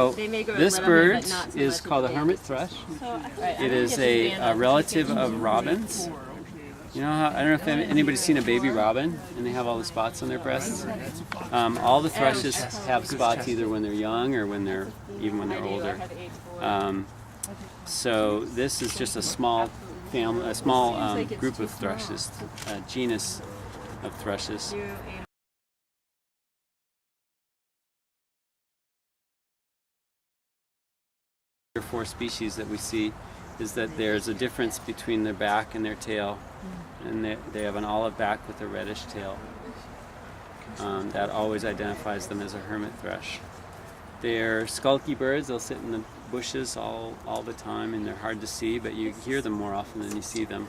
So this bird is called a hermit thrush. It is a relative of robins. You know how, I don't know if anybody's seen a baby robin and they have all the spots on their breasts. All the thrushes have spots either when they're young or even when they're older. So this is just a small family, a small group of thrushes, a genus of thrushes. Or 4 species that we see is that there's a difference between their back and their tail, and they have an olive back with a reddish tail. That always identifies them as a hermit thrush. They're skulky birds. They'll sit in the bushes all the time, and they're hard to see, but you hear them more often than you see them.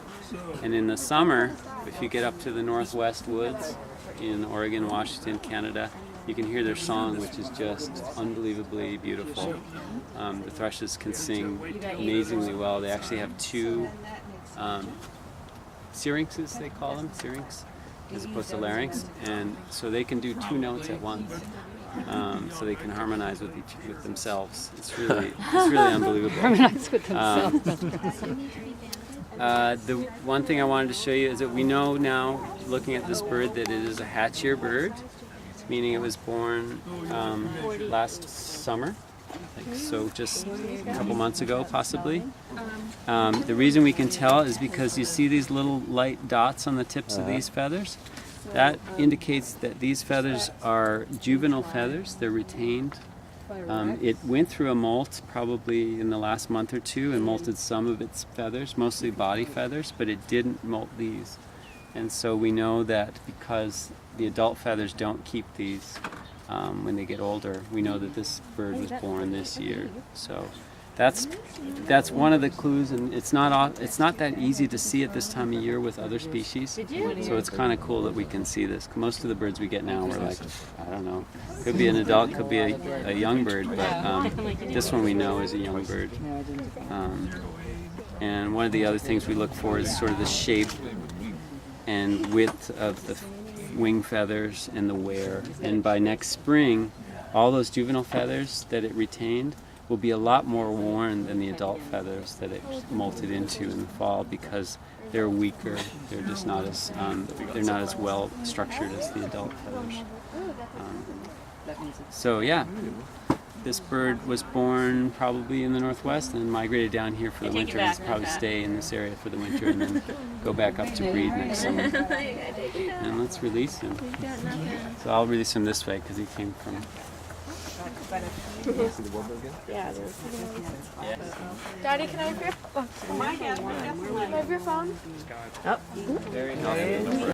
And in the summer, if you get up to the northwest woods in Oregon, Washington, Canada, you can hear their song, which is just unbelievably beautiful. The thrushes can sing amazingly well. They actually have 2 syrinxes, they call them, syrinx, as opposed to larynx, and so they can do 2 notes at once. So they can harmonize with themselves. It's really unbelievable. Harmonize with themselves. The one thing I wanted to show you is that we know now, looking at this bird, that it is a hatch-year bird, meaning it was born last summer, so just a couple months ago possibly. The reason we can tell is because you see these little light dots on the tips of these feathers. That indicates that these feathers are juvenile feathers. They're retained. It went through a molt probably in the last month or 2 and molted some of its feathers, mostly body feathers, but it didn't molt these. And so we know that because the adult feathers don't keep these when they get older, we know that this bird was born this year. So that's one of the clues, and it's not that easy to see at this time of year with other species. So it's kind of cool that we can see this. Most of the birds we get now are like, I don't know, could be an adult, could be a young bird, but this one we know is a young bird. And one of the other things we look for is sort of the shape and width of the wing feathers and the wear. And by next spring, all those juvenile feathers that it retained will be a lot more worn than the adult feathers that it molted into in the fall, because they're weaker. They're just not as well structured as the adult feathers. So yeah, this bird was born probably in the northwest and migrated down here for the winter. He'll probably stay in this area for the winter and then go back up to breed next summer. And let's release him. So I'll release him this way because he came from. Daddy, can I have your phone? Can I have your phone? Very nice.